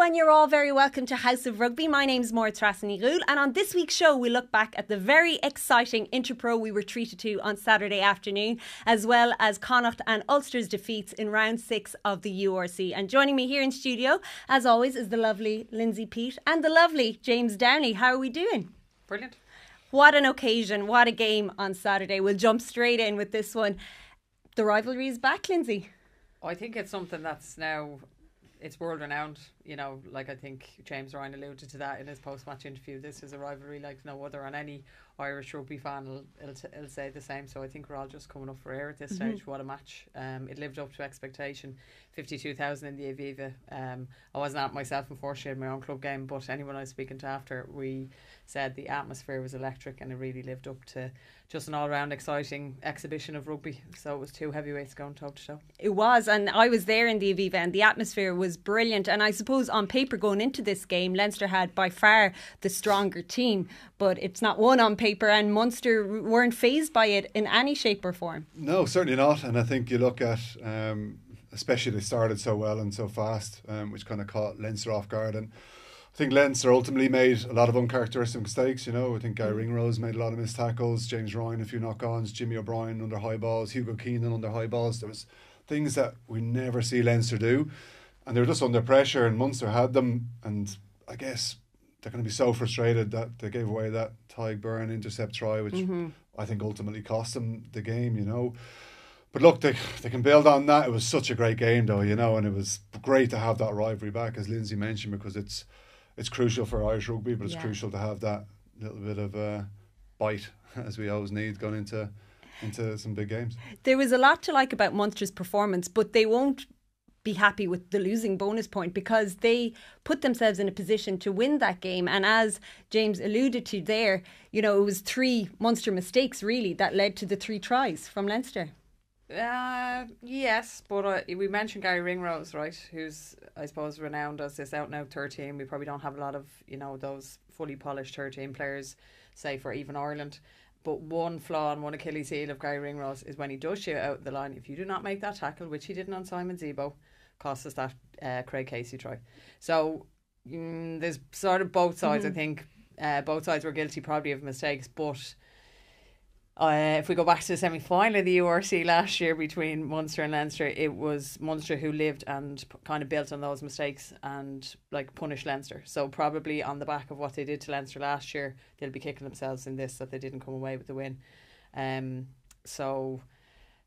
and you're all very welcome to House of Rugby. My name's Máire Treasa Ní Dhubhghaill, and on this week's show we look back at the very exciting Interpro we were treated to on Saturday afternoon, as well as Connacht and Ulster's defeats in round 6 of the URC. And joining me here in studio, as always, is the lovely Lindsay Peat and the lovely James Downey. How are we doing? Brilliant. What an occasion, what a game on Saturday. We'll jump straight in with this one. The rivalry is back, Lindsay. I think it's something that's now, it's world renowned. You know, like I think James Ryan alluded to that in his post-match interview. This is a rivalry like no other, and any Irish rugby fan will say the same. So I think we're all just coming up for air at this stage. What a match. It lived up to expectation. 52,000 in the Aviva. I wasn't at myself, unfortunately, in my own club game, but anyone I was speaking to after, we said the atmosphere was electric and it really lived up to just an all-round exciting exhibition of rugby. So it was two heavyweights going toe to toe. It was, and I was there in the Aviva and the atmosphere was brilliant. And I suppose on paper going into this game, Leinster had by far the stronger team, but it's not won on paper, and Munster weren't fazed by it in any shape or form. No, certainly not. And I think you look at especially they started so well and so fast, which kind of caught Leinster off guard. And I think Leinster ultimately made a lot of uncharacteristic mistakes. You know, I think Guy Ringrose made a lot of missed tackles, James Ryan a few knock-ons, Jimmy O'Brien under high balls, Hugo Keenan under high balls. There was things that we never see Leinster do, and they were just under pressure, and Munster had them. And I guess they're going to be so frustrated that they gave away that Tyg Byrne intercept try, which I think ultimately cost them the game, you know. But look, they can build on that. It was such a great game though, you know, and it was great to have that rivalry back, as Lindsay mentioned, because it's crucial for Irish rugby, but it's crucial to have that little bit of a bite, as we always need, going into some big games. There was a lot to like about Munster's performance, but they won't be happy with the losing bonus point because they put themselves in a position to win that game. And as James alluded to there, you know, it was 3 Munster mistakes really that led to the 3 tries from Leinster. Yes, but we mentioned Gary Ringrose, right, who's I suppose renowned as this out and out 13. We probably don't have a lot of, you know, those fully polished 13 players, say for even Ireland. But one flaw and one Achilles heel of Gary Ringrose is when he does shoot out the line, if you do not make that tackle, which he didn't on Simon Zebo, cost us that Craig Casey try. So there's sort of both sides. I think both sides were guilty probably of mistakes, but if we go back to the semi-final of the URC last year between Munster and Leinster, it was Munster who lived and kind of built on those mistakes and like punished Leinster. So probably on the back of what they did to Leinster last year, they'll be kicking themselves in this, that they didn't come away with the win. So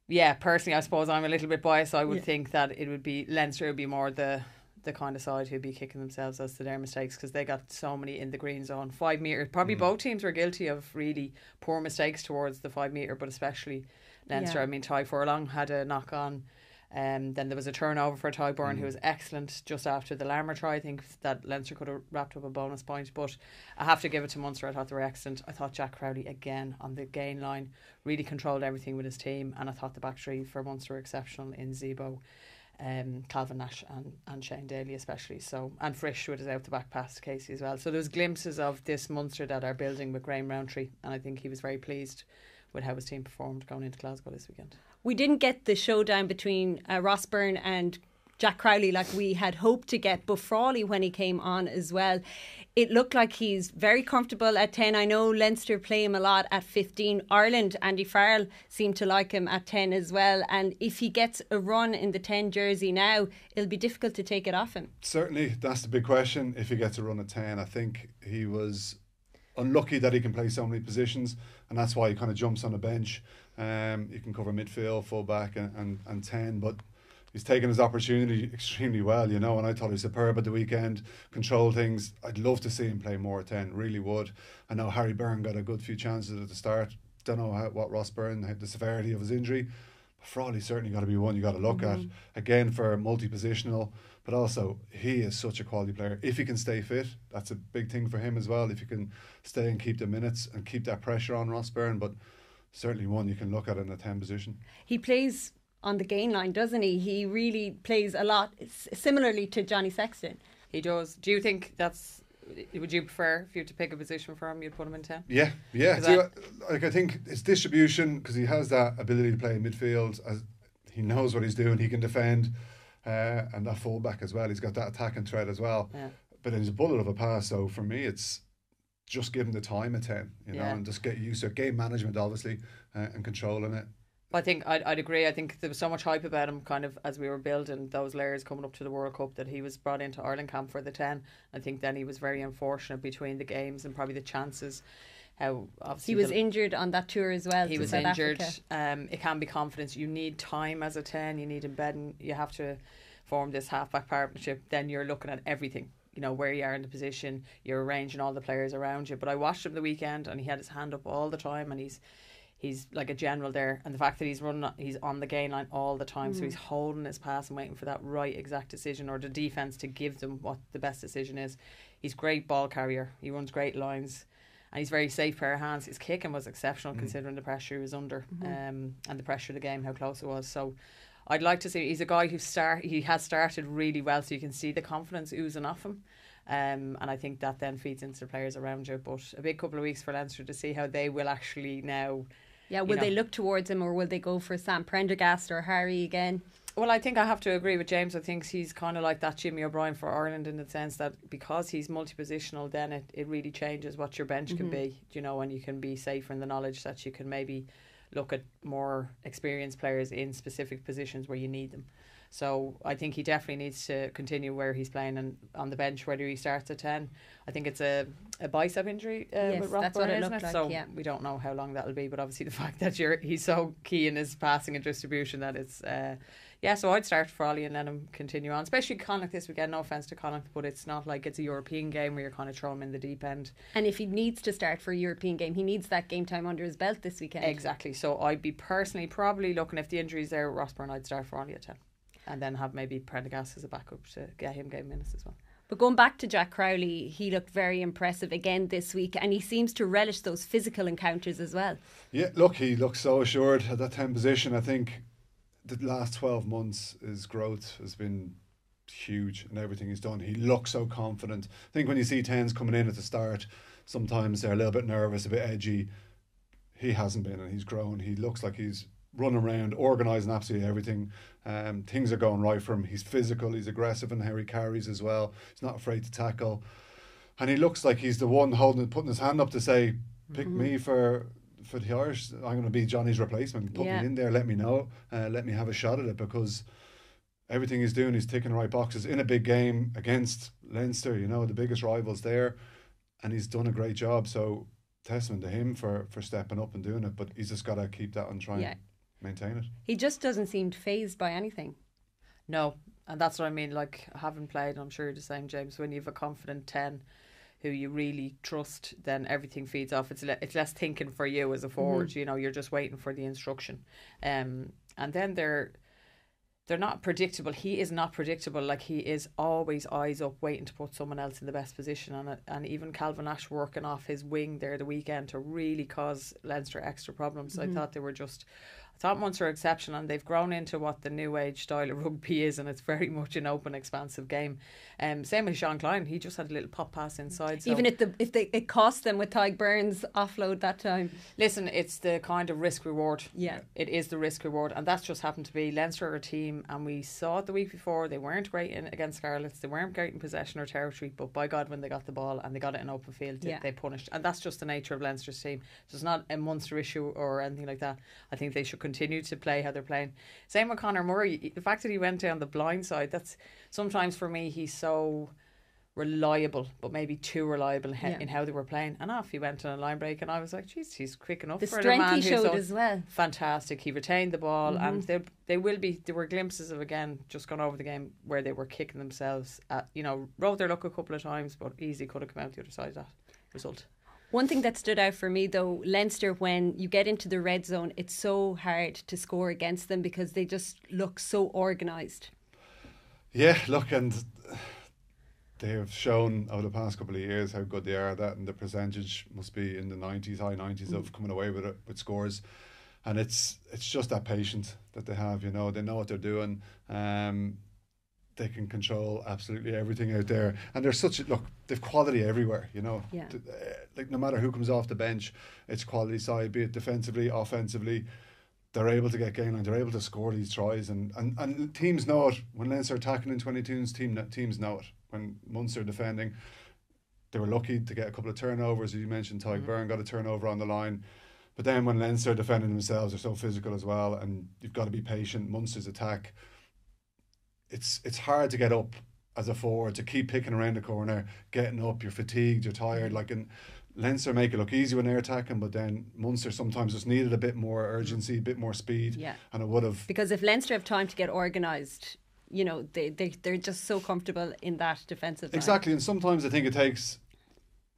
yeah, personally I suppose I'm a little bit biased. I would think that it would be Leinster would be more the kind of side who'd be kicking themselves as to their mistakes, because they got so many in the green zone. 5 metre, probably both teams were guilty of really poor mistakes towards the 5 metre, but especially Leinster. I mean, Ty Furlong had a knock on, then there was a turnover for Ty Byrne who was excellent just after the Larmer try. I think that Leinster could have wrapped up a bonus point, but I have to give it to Munster. I thought they were excellent. I thought Jack Crowley again on the gain line really controlled everything with his team, and I thought the back three for Munster were exceptional in Zebo, Calvin Nash and Shane Daly especially, so, and Frisch with his out the back pass to Casey as well. So there's glimpses of this Munster that are building with Graham Rowntree, and I think he was very pleased with how his team performed going into Glasgow this weekend. We didn't get the showdown between Ross Byrne and Jack Crowley like we had hoped to get, but Frawley, when he came on as well, it looked like he's very comfortable at 10. I know Leinster play him a lot at 15. Ireland, Andy Farrell seemed to like him at 10 as well, and if he gets a run in the 10 jersey now, it'll be difficult to take it off him. Certainly, that's the big question. If he gets a run at 10, I think he was unlucky that he can play so many positions, and that's why he kind of jumps on the bench. He can cover midfield, full back and 10, but he's taken his opportunity extremely well, you know, and I thought he was superb at the weekend, controlled things. I'd love to see him play more at 10, really would. I know Harry Byrne got a good few chances at the start. Don't know what Ross Byrne had, the severity of his injury, but Frawley's certainly got to be one you got to look at, again, for multi-positional, but also he is such a quality player. If he can stay fit, that's a big thing for him as well, if he can stay and keep the minutes and keep that pressure on Ross Byrne, but certainly one you can look at in the 10 position. He plays on the gain line, doesn't he? He really plays a lot, similarly to Johnny Sexton. He does. Do you think that's, would you prefer, if you had to pick a position for him, you'd put him in 10? Yeah. I think his distribution, because he has that ability to play in midfield, as he knows what he's doing, he can defend. and that fullback as well. He's got that attacking threat as well. Yeah. But he's a bullet of a pass. So for me, it's just give him the time at 10, you know, Yeah. and just get used to it. Game management, obviously, and controlling it. I think I'd agree. I think there was so much hype about him kind of as we were building those layers coming up to the World Cup that he was brought into Ireland camp for the 10. I think then he was very unfortunate between the games and probably the chances. How obviously He was injured on that tour as well. he to was South injured. Africa. It can be confidence. You need time as a 10. You need embedding. You have to form this half-back partnership. Then you're looking at everything. You know, where you are in the position. You're arranging all the players around you. But I watched him the weekend and he had his hand up all the time, and he's like a general there. And the fact that he's on the gain line all the time, so he's holding his pass and waiting for that right exact decision or the defence to give them what the best decision is. He's great ball carrier. He runs great lines. And he's very safe pair of hands. His kicking was exceptional considering the pressure he was under, and the pressure of the game, how close it was. So I'd like to see, he's a guy he has started really well, so you can see the confidence oozing off him. And I think that then feeds into the players around you. But a big couple of weeks for Leinster to see how they will actually now. Yeah, will they look towards him, or will they go for Sam Prendergast or Harry again? Well, I think I have to agree with James. I think he's kind of like that Jimmy O'Brien for Ireland in the sense that because he's multi-positional, then it really changes what your bench can be, you know, and you can be safer in the knowledge that you can maybe look at more experienced players in specific positions where you need them. So I think he definitely needs to continue where he's playing and on the bench, whether he starts at 10. I think it's a bicep injury with Rothburn, that's what it isn't looked it? like, So yeah. we don't know how long that'll be, but obviously the fact that he's so key in his passing and distribution that it's... so I'd start Frawley and let him continue on, especially Connacht this weekend. No offence to Connacht, but it's not like it's a European game where you're kind of throwing him in the deep end. And if he needs to start for a European game, he needs that game time under his belt this weekend. Exactly. So I'd be personally probably looking, if the injury's there with Rothburn, I'd start Frawley at 10. And then have maybe Prendergast as a backup to get him game minutes as well. But going back to Jack Crowley, he looked very impressive again this week, and he seems to relish those physical encounters as well. Yeah, look, he looks so assured at that 10 position. I think the last 12 months, his growth has been huge in everything he's done. He looks so confident. I think when you see 10s coming in at the start, sometimes they're a little bit nervous, a bit edgy. He hasn't been, and he's grown. He looks like he's running around, organising absolutely everything. Things are going right for him. He's physical, he's aggressive in how he carries as well. He's not afraid to tackle. And he looks like he's the one putting his hand up to say, pick me for the Irish. I'm going to be Johnny's replacement. Put me in there, let me know, let me have a shot at it, because everything he's doing, he's ticking the right boxes in a big game against Leinster, you know, the biggest rivals there, and he's done a great job. So testament to him for stepping up and doing it, but he's just got to keep that and try and maintain it. He just doesn't seem fazed by anything. No, and that's what I mean, like having played, I'm sure you're the same, James, when you have a confident 10 who you really trust, then everything feeds off. It's less thinking for you as a forward, you know, you're just waiting for the instruction. And then they're not predictable. He is not predictable. Like, he is always eyes up waiting to put someone else in the best position on it. And even Calvin Ash working off his wing there the weekend to really cause Leinster extra problems. I thought I thought Munster were exceptional, and they've grown into what the new age style of rugby is, and it's very much an open, expansive game. Same with Sean Klein, he just had a little pop pass inside. So. Even if it cost them with Tyg Burns' offload that time. Listen, it's the kind of risk reward. Yeah, it is the risk reward, and that's just happened to be Leinster are a team, and we saw it the week before. They weren't great against Scarlets. They weren't great in possession or territory, but by God, when they got the ball and they got it in open field, they punished, and that's just the nature of Leinster's team. So it's not a Munster issue or anything like that. I think they should continue to play how they're playing. Same with Conor Murray. The fact that he went down the blind side, that's sometimes for me, he's so reliable, but maybe too reliable in how they were playing. And off he went on a line break, and I was like, geez, he's quick enough the for strength a man he showed as well. Fantastic. He retained the ball, and there were glimpses of, again, just gone over the game where they were kicking themselves at, you know, rode their luck a couple of times, but easily could have come out the other side of that result. One thing that stood out for me, though, Leinster, when you get into the red zone, it's so hard to score against them because they just look so organised. Yeah, look, and they have shown over the past couple of years how good they are at that, and the percentage must be in the 90s, high 90s of coming away with it, with scores. And it's just that patience that they have, you know. They know what they're doing. They can control absolutely everything out there, and there's they've quality everywhere, you know. Like, no matter who comes off the bench, it's quality side, be it defensively, offensively. they're able to get game line, they're able to score these tries, and teams know it. When Leinster are attacking in 22s, teams know it. When Munster are defending, they were lucky to get a couple of turnovers. As you mentioned, Tyke Byrne got a turnover on the line. But then when Leinster are defending themselves, they're so physical as well, and you've got to be patient. Munster's attack, it's hard to get up as a forward, to keep picking around the corner, getting up, you're fatigued, you're tired. Like, in Leinster make it look easy when they're attacking, but then Munster sometimes just needed a bit more urgency, a bit more speed, and it would have. Because if Leinster have time to get organised, you know, they're just so comfortable in that defensive line. Exactly, and sometimes I think it takes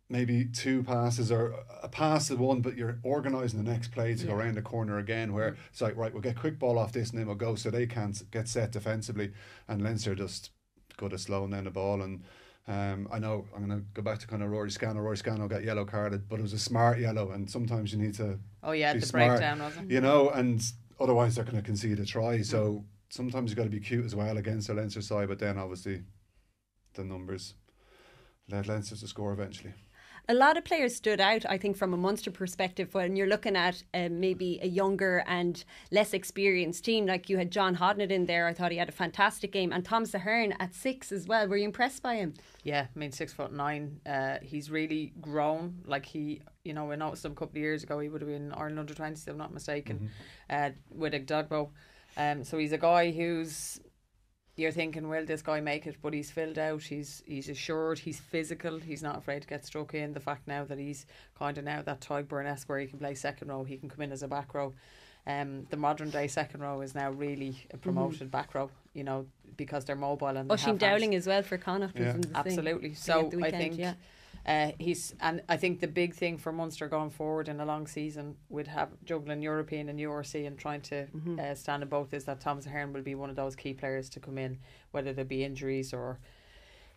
maybe 2 passes or a pass to one, but you're organising the next play to go around the corner again, where it's like, right, we'll get quick ball off this and then we'll go, so they can't get set defensively, and Leinster just good at slowing down the ball. And I know I'm going to go back to kind of Rory Scannell got yellow carded, but it was a smart yellow, and sometimes you need to the smart, breakdown, wasn't it? you know, and otherwise they're going to concede a try. So sometimes you've got to be cute as well against the Leinster side, but then obviously the numbers led Leinster to score eventually. A lot of players stood out, I think, from a Munster perspective when you're looking at maybe a younger and less experienced team. Like, you had John Hodnett in there. I thought he had a fantastic game. And Thomas Ahern at 6 as well. Were you impressed by him? Yeah, I mean, 6'9". He's really grown. Like, he, you know, I noticed him a couple of years ago. He would have been Ireland under 20s, if I'm not mistaken, with Glasgow. So he's a guy who's, you're thinking, will this guy make it? But he's filled out. He's assured. He's physical. He's not afraid to get stuck in. The fact now that he's kind of now that Tyke Byrne-esque where he can play second row, he can come in as a back row. The modern day second row is now really a promoted back row, you know, because they're mobile and they Oisin Dowling as well for Connacht. Yeah. Absolutely. So I think and I think the big thing for Munster going forward in a long season would have juggling European and URC and trying to stand in both is that Thomas Ahern will be one of those key players to come in, whether there be injuries or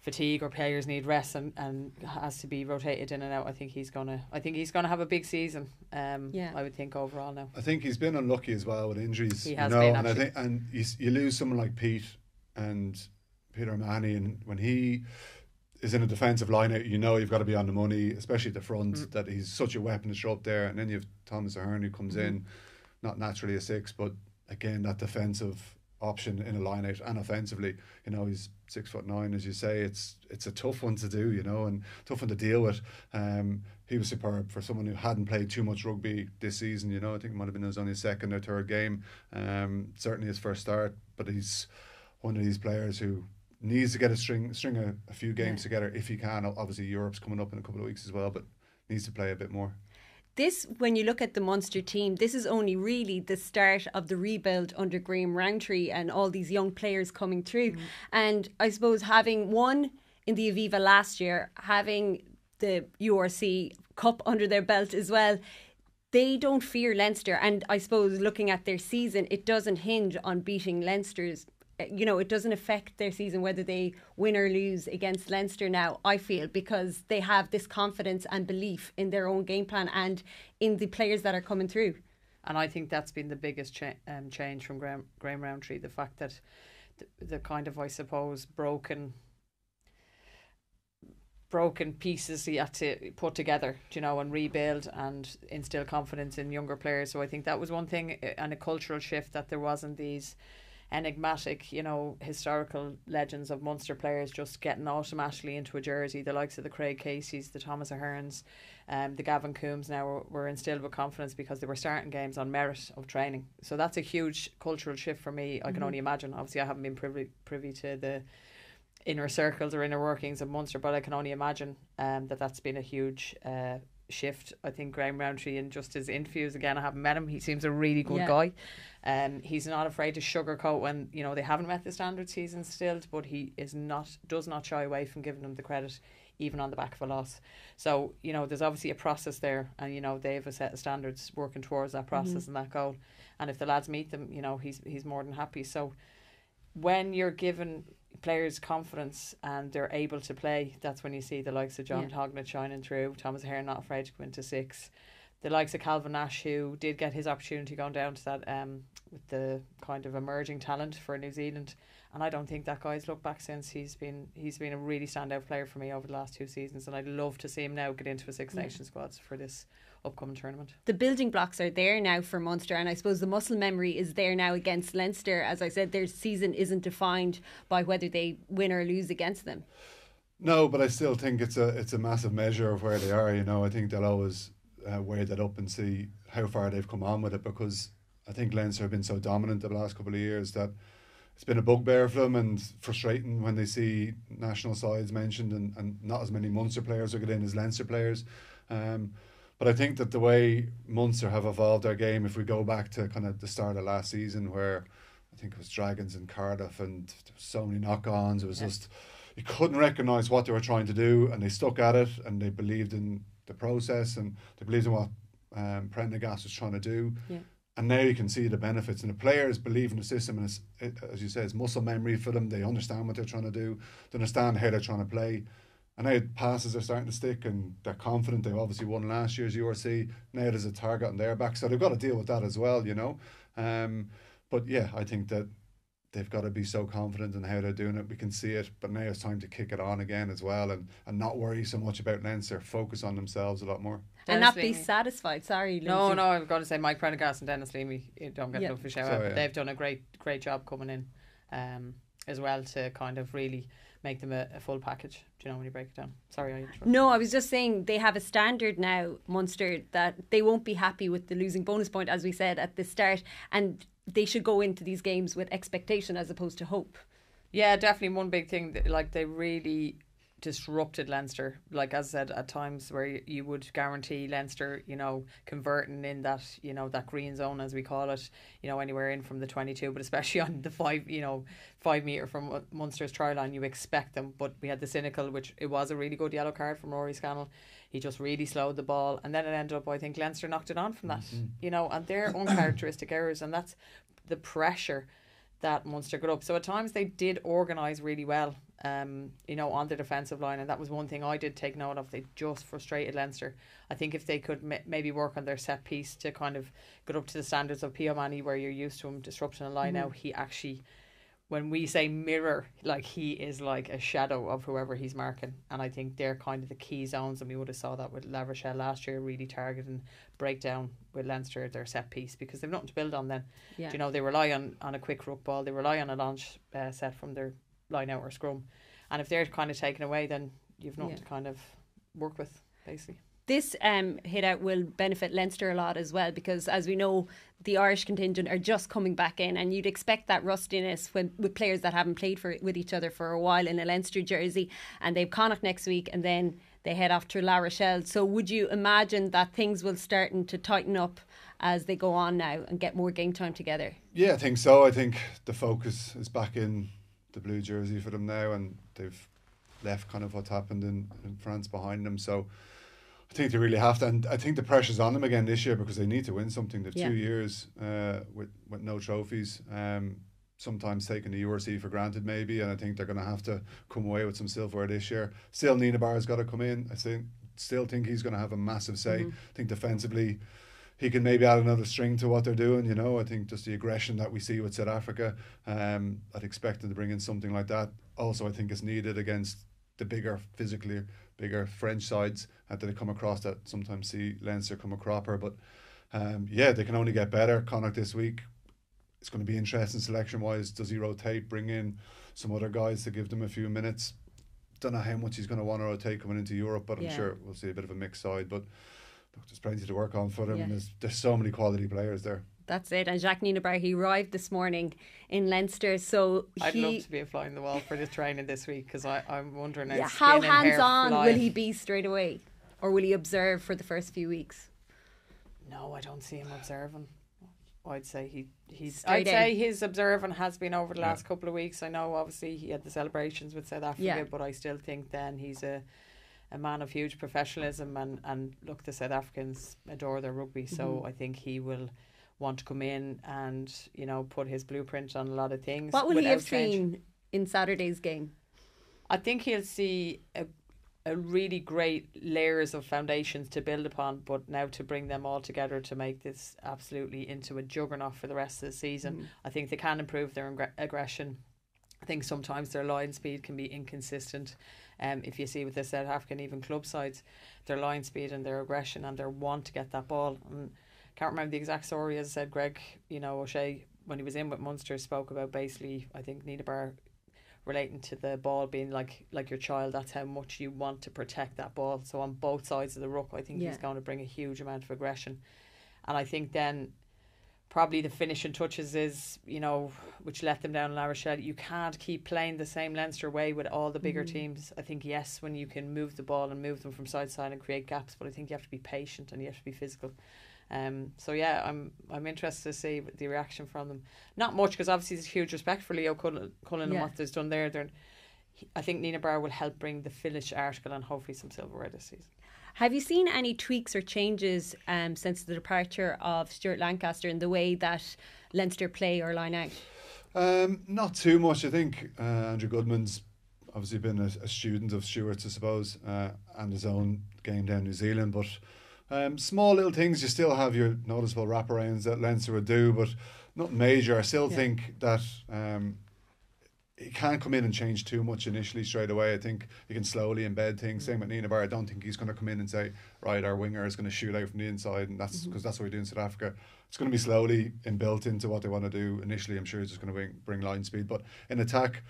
fatigue or players need rest and has to be rotated in and out. I think he's gonna have a big season. I would think overall now. I think he's been unlucky as well with injuries. He has been, and I think you lose someone like Peat and Peter O'Mahony, and when he is in a defensive line out, you know you've got to be on the money, especially at the front, that he's such a weapon to throw up there. And then you have Thomas Ahern who comes in, not naturally a 6, but again that defensive option in a line out, and offensively, you know, he's 6'9", as you say. It's a tough one to do, you know, and tough one to deal with. He was superb for someone who hadn't played too much rugby this season, you know. I think it might have been his only second or third game, certainly his first start, but he's one of these players who needs to get a string a few games together if he can. Obviously Europe's coming up in a couple of weeks as well, but needs to play a bit more. This, when you look at the Munster team, this is only really the start of the rebuild under Graham Rowntree and all these young players coming through. And I suppose having won in the Aviva last year, having the URC Cup under their belt as well, they don't fear Leinster. And I suppose looking at their season, it doesn't hinge on beating Leinster's. You know, it doesn't affect their season whether they win or lose against Leinster now, I feel, because they have this confidence and belief in their own game plan and in the players that are coming through. And I think that's been the biggest change from Graham Rowntree, the fact that the kind of, I suppose, broken pieces he had to put together, you know, and rebuild and instill confidence in younger players. So I think that was one thing, and a cultural shift, that there wasn't these enigmatic, you know, historical legends of Munster players just getting automatically into a jersey, the likes of the Craig Caseys, the Thomas Aherns, the Gavin Coombs now were instilled with confidence because they were starting games on merit of training. So that's a huge cultural shift for me. I can only imagine. Obviously I haven't been privy to the inner circles or inner workings of Munster, but I can only imagine that's been a huge shift. I think Graham Rowntree, and just his interviews, again, I haven't met him, he seems a really good guy. He's not afraid to sugarcoat when, you know, they haven't met the standards he's instilled, but he does not shy away from giving them the credit even on the back of a loss. So, you know, there's obviously a process there, and, you know, they have a set of standards working towards that process and that goal, and if the lads meet them, you know, he's more than happy. So when you're given players confidence and they're able to play, that's when you see the likes of John Hodnett shining through, Thomas Ahern not afraid to go into 6, the likes of Calvin Nash, who did get his opportunity going down to that with the kind of emerging talent for New Zealand, And I don't think that guy's looked back since. He's been a really standout player for me over the last 2 seasons, and I'd love to see him now get into a Six Nations squads for this upcoming tournament. The building blocks are there now for Munster, and I suppose the muscle memory is there now against Leinster. As I said, their season isn't defined by whether they win or lose against them. No, but I still think it's a massive measure of where they are. You know, I think they'll always weigh that up and see how far they've come on with it, because I think Leinster have been so dominant the last couple of years that it's been a bugbear for them, and frustrating when they see national sides mentioned and not as many Munster players are getting in as Leinster players. But I think that the way Munster have evolved their game, if we go back to kind of the start of last season, where I think it was Dragons in Cardiff and there was so many knock-ons, it was just, you couldn't recognise what they were trying to do, and they stuck at it, and they believed in the process, and they believed in what Prendergast was trying to do. Yeah. And now you can see the benefits, and the players believe in the system, and as you say, it's muscle memory for them. They understand what they're trying to do, they understand how they're trying to play, and now passes are starting to stick, and they're confident. They've obviously won last year's URC. Now there's a target on their back, so they've got to deal with that as well, you know. But yeah, I think that they've got to be so confident in how they're doing it. We can see it, but now it's time to kick it on again as well, and not worry so much about Leinster. Focus on themselves a lot more. And not be satisfied. Sorry, Lindsay. No, I'm going to say Mike Prendergast and Dennis Leamy don't get enough of a shout out, but they've done a great job coming in as well to kind of really make them a full package. Do you know when you break it down? Sorry, I interrupted. No, I was just saying they have a standard now, Munster, that they won't be happy with the losing bonus point, as we said at the start, and they should go into these games with expectation as opposed to hope. Yeah, definitely. One big thing, like, they really disrupted Leinster, like as I said, at times where you would guarantee Leinster, you know, converting in that, you know, that green zone as we call it, you know, anywhere in from the 22, but especially on the 5 metre from Munster's try line, you expect them. But we had the cynical, which it was a really good yellow card from Rory Scannell. He just really slowed the ball, and then it ended up, I think Leinster knocked it on from that, you know, and their uncharacteristic errors, and that's the pressure that Munster got up. So at times they did organise really well, you know, on the defensive line, and that was one thing I did take note of. They just frustrated Leinster. I think if they could maybe work on their set piece to kind of get up to the standards of Pio Manny, where you're used to him disrupting a line out, he actually, when we say mirror, like, he is like a shadow of whoever he's marking, and I think they're kind of the key zones, and we would have saw that with La Rochelle last year, really targeting breakdown with Leinster, their set piece, because they've nothing to build on then. Yeah. You know, they rely on a quick ruck ball, they rely on a launch set from their line out or scrum, and if they're kind of taken away, then you've nothing to kind of work with, basically. This hit out will benefit Leinster a lot as well, because as we know, the Irish contingent are just coming back in, and you'd expect that rustiness with players that haven't played with each other for a while in a Leinster jersey, and they've Connacht next week, and then they head off to La Rochelle. So would you imagine that things will start to tighten up as they go on now and get more game time together? Yeah, I think so. I think the focus is back in the blue jersey for them now, and they've left kind of what's happened in France behind them. So I think they really have to, and I think the pressure's on them again this year, because they need to win something. They've 2 years with no trophies, sometimes taking the URC for granted maybe, and I think they're going to have to come away with some silverware this year. Still, Nina Barr's got to come in. I still think he's going to have a massive say. I think defensively he can maybe add another string to what they're doing, you know. I think just the aggression that we see with South Africa, I'd expect them to bring in something like that. Also, I think it's needed against the physically bigger French sides that they come across, that sometimes see Leinster come a cropper. But they can only get better. Connacht this week, it's going to be interesting selection wise. Does he rotate, bring in some other guys to give them a few minutes? Don't know how much he's going to want to rotate coming into Europe, but I'm sure we'll see a bit of a mixed side. But look, there's plenty to work on for them, and there's so many quality players there. That's it. And Jacques Nienaber, he arrived this morning in Leinster, so I'd love to be a fly in the wall for the training this week, because I'm wondering how hands-on will he be straight away, or will he observe for the first few weeks? No, I don't see him observing. I'd say I'd say his observing has been over the last couple of weeks. I know obviously he had the celebrations with South Africa, but I still think then he's a man of huge professionalism, and look, the South Africans adore their rugby, so I think he will want to come in and, you know, put his blueprint on a lot of things. What will he have seen in Saturday's game? I think he'll see a really great layers of foundations to build upon, but now to bring them all together to make this absolutely into a juggernaut for the rest of the season. I think they can improve their aggression. think sometimes their line speed can be inconsistent. If you see with the South African even club sides, their line speed and their aggression and their want to get that ball. And can't remember the exact story, as I said, Greg, O'Shea, when he was in with Munster, spoke about basically, I think, Niederbar relating to the ball being like your child. That's how much you want to protect that ball. So on both sides of the ruck, I think he's going to bring a huge amount of aggression. And I think then probably the finishing touches is, which let them down in La Rochelle. You can't keep playing the same Leinster way with all the bigger teams. I think, yes, when you can move the ball and move them from side to side and create gaps, but I think you have to be patient and you have to be physical. So yeah, I'm interested to see the reaction from them. Not much, because obviously there's huge respect for Leo Cullen and what they've done there. I think Nina Barr will help bring the Finnish article and hopefully some silverware this season. Have you seen any tweaks or changes since the departure of Stuart Lancaster in the way that Leinster play or line out? Not too much. I think Andrew Goodman's obviously been a student of Stuart's, I suppose, and his own game down New Zealand, but small little things. You still have your noticeable wraparounds that Leinster would do, but not major. I still think that he can't come in and change too much initially straight away. I think you can slowly embed things. Same with Nina Barr. I don't think he's going to come in and say, right, our winger is going to shoot out from the inside, and that's because that's what we do in South Africa. It's going to be slowly inbuilt into what they want to do initially. I'm sure he's just going to bring line speed, but in attack,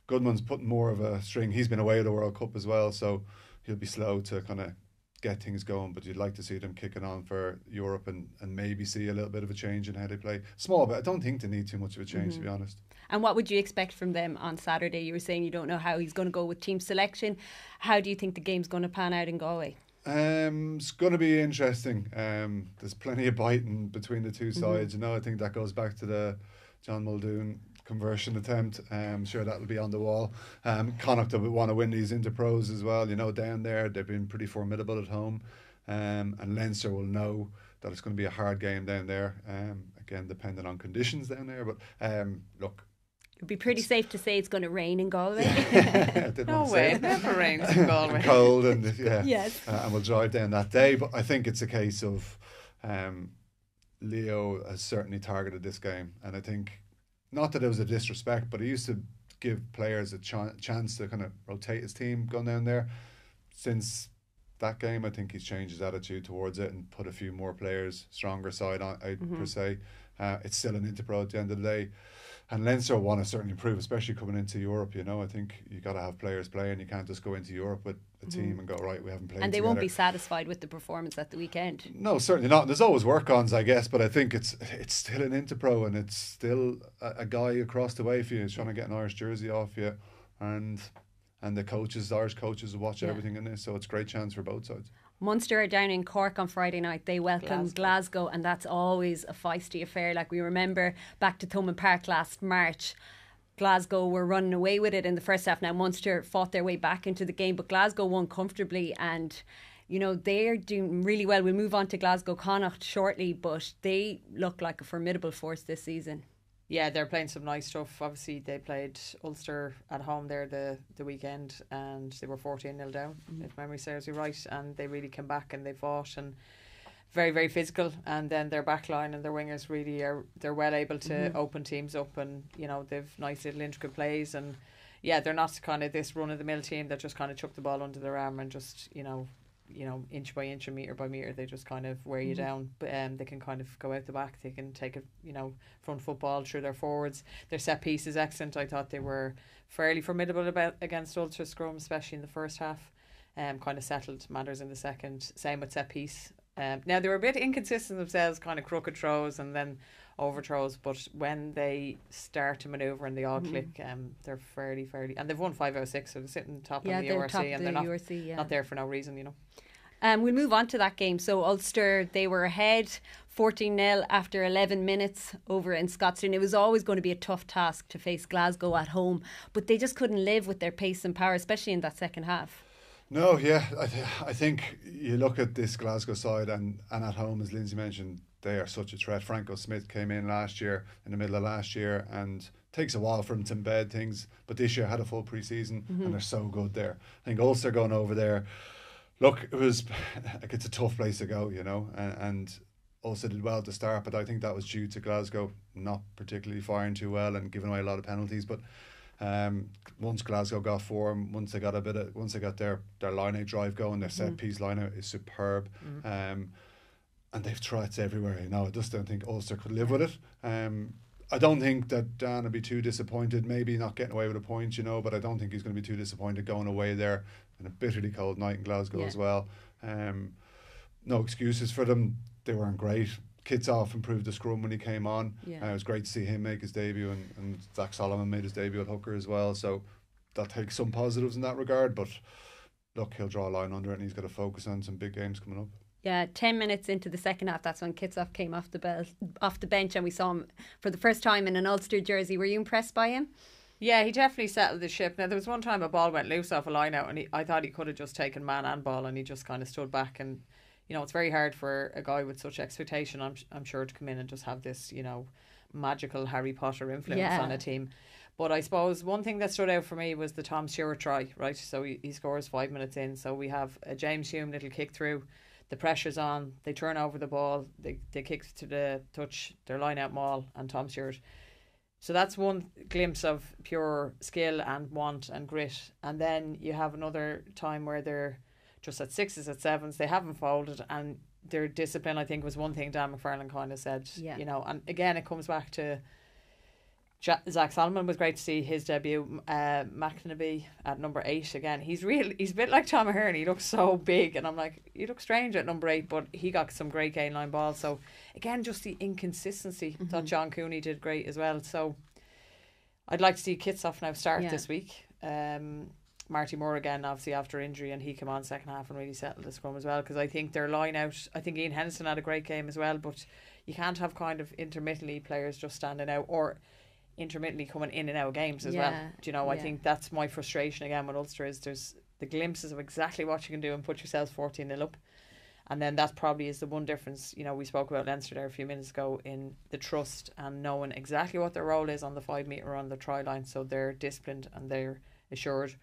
Goodman's putting more of a string. He's been away at the World Cup as well, so he'll be slow to kind of get things going, but you'd like to see them kicking on for Europe and maybe see a little bit of a change in how they play. Small, but I don't think they need too much of a change, to be honest. And what would you expect from them on Saturday? You were saying you don't know how he's going to go with team selection. How do you think the game's going to pan out in Galway? It's going to be interesting. There's plenty of biting between the two sides. I think that goes back to the John Muldoon conversion attempt. I'm sure that'll be on the wall. Connacht will want to win these inter-pros as well. Down there they've been pretty formidable at home, and Leinster will know that it's going to be a hard game down there. Again, depending on conditions down there. But look, it'd be pretty safe to say it's going to rain in Galway. No way, it never rains in Galway. Cold and yes, and we'll drive down that day. But I think it's a case of Leo has certainly targeted this game, and I think, not that it was a disrespect, but he used to give players a chance to kind of rotate his team going down there. Since that game, I think he's changed his attitude towards it and put a few more players, stronger side on, per se. It's still an interpro at the end of the day. And Leinster want to certainly improve, especially coming into Europe. I think you got to have players playing. You can't just go into Europe with a team and go, right, we haven't played and they together. won't be satisfied with the performance at the weekend. No, certainly not. There's always work-ons, I guess, but I think it's still an interpro, and it's still a guy across the way for you who's trying to get an Irish jersey off you, and the Irish coaches will watch everything in this, so it's a great chance for both sides. Munster are down in Cork on Friday night. They welcome Glasgow, and that's always a feisty affair. Like we remember back to Thomond Park last March, Glasgow were running away with it in the first half. Now Munster fought their way back into the game, but Glasgow won comfortably, and they're doing really well. We'll move on to Glasgow Connacht shortly, but they look like a formidable force this season. Yeah, they're playing some nice stuff. Obviously, they played Ulster at home there the weekend, and they were 14-0 down, if memory serves me right. And they really came back and they fought, and very, very physical. And then their backline and their wingers really they're well able to open teams up, and they've nice little intricate plays. And yeah, they're not kind of this run-of-the-mill team that just kind of chuck the ball under their arm and just inch by inch and metre by metre, they just kind of wear you down. But they can kind of go out the back. They can take front football through their forwards. Their set piece is excellent. I thought they were fairly formidable against Ulster scrum, especially in the first half. Kind of settled matters in the second. Same with set piece. Now they were a bit inconsistent themselves, kind of crooked throws and then overthrows, but when they start to manoeuvre and they all click, they're fairly, and they've won 5 out of 6, so they're sitting top of the URC, and they're not there for no reason, We'll move on to that game. So Ulster, they were ahead 14-0 after 11 minutes over in Scotstoun. It was always going to be a tough task to face Glasgow at home, but they just couldn't live with their pace and power, especially in that second half. No, yeah, I think you look at this Glasgow side and at home, as Lindsay mentioned, they are such a threat. Franco Smith came in last year, in the middle of last year, and takes a while for him to embed things, but this year had a full pre-season and they're so good there. I think Ulster going over there, look, it's a tough place to go, and Ulster did well to start, but I think that was due to Glasgow not particularly firing too well and giving away a lot of penalties. But Once Glasgow got form, once they got their line-out drive going, their set-piece line-out is superb. And they've threats everywhere. I just don't think Ulster could live with it. I don't think that Dan will be too disappointed, maybe not getting away with a point, but I don't think he's going to be too disappointed going away there in a bitterly cold night in Glasgow as well. No excuses for them. They weren't great. Kitsoff improved the scrum when he came on. It was great to see him make his debut, and Zach Solomon made his debut at hooker as well. So that takes some positives in that regard. But look, he'll draw a line under it, and he's got to focus on some big games coming up. Yeah, 10 minutes into the second half, that's when Kitsoff came off the bench, and we saw him for the first time in an Ulster jersey. Were you impressed by him? Yeah, he definitely settled the ship. Now, there was one time a ball went loose off a line out, and I thought he could have just taken man and ball, and he just kind of stood back. And it's very hard for a guy with such expectation, I'm sure, to come in and just have this magical Harry Potter influence on a team. But I suppose one thing that stood out for me was the Tom Stewart try, right? So he scores 5 minutes in. So we have a James Hume little kick through. The pressure's on. They turn over the ball. They kick to the touch, their line out maul, and Tom Stewart. So that's one glimpse of pure skill and want and grit. And then you have another time where they're just at 6s, at 7s. They haven't folded, and their discipline, I think, was one thing Dan McFarlane kind of said. And again, it comes back to Zach Solomon. Was great to see his debut. McNamee at number 8 again. He's a bit like Tom Ahern. He looks so big, and I'm like, you look strange at number 8, but he got some great gain line balls. So again, just the inconsistency. Thought John Cooney did great as well. So I'd like to see Kitsoff now start this week. Marty Moore again, obviously after injury, and he came on second half and really settled the scrum as well, because I think their line out, I think Ian Henderson had a great game as well, but you can't have kind of intermittently players just standing out or intermittently coming in and out of games as well. I think that's my frustration again with Ulster, is there's the glimpses of exactly what you can do and put yourselves 14-0 up, and then that probably is the one difference. We spoke about Leinster there a few minutes ago, in the trust and knowing exactly what their role is on the 5 metre or on the try line, so they're disciplined and they're assured.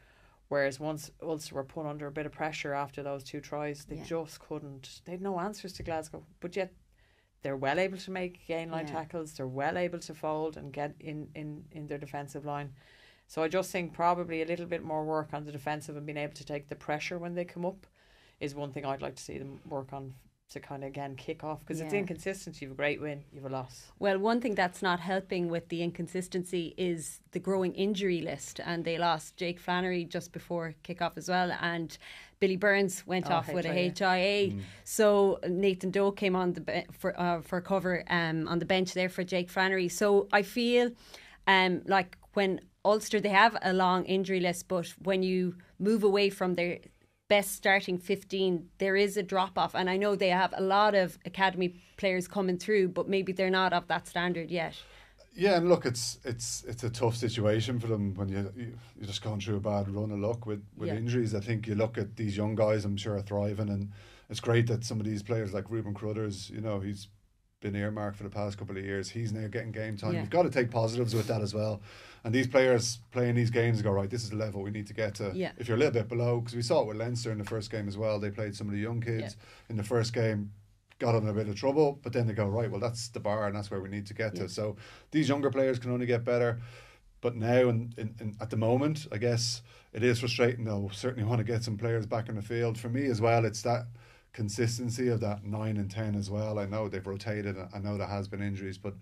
Whereas once Ulster were put under a bit of pressure after those 2 tries, they just couldn't. They had no answers to Glasgow, but yet they're well able to make gain line tackles. They're well able to fold and get in their defensive line. So I just think probably a little bit more work on the defensive and being able to take the pressure when they come up is one thing I'd like to see them work on, to kind of again kick off, because it's inconsistent. You have a great win, you have a loss. Well, one thing that's not helping with the inconsistency is the growing injury list, and they lost Jake Flannery just before kick-off as well, and Billy Burns went off with a HIA. So Nathan Doe came on for cover on the bench there for Jake Flannery. So I feel like when Ulster, they have a long injury list, but when you move away from their best starting 15, there is a drop off, and I know they have a lot of academy players coming through, but maybe they're not of that standard yet. Yeah, and look, it's a tough situation for them when you're just going through a bad run of luck with injuries. I think you look at these young guys, I'm sure, are thriving, and it's great that some of these players like Ruben Cruthers, he's been earmarked for the past couple of years. He's now getting game time. You've got to take positives with that as well. And these players playing these games go, right, this is the level we need to get to. If you're a little bit below, because we saw it with Leinster in the first game as well. They played some of the young kids in the first game, got in a bit of trouble, but then they go, right, well, that's the bar and that's where we need to get to. So these younger players can only get better. But now, in at the moment, I guess it is frustrating. They'll certainly want to get some players back in the field. For me as well, it's that consistency of that 9 and 10 as well. I know they've rotated. I know there has been injuries, but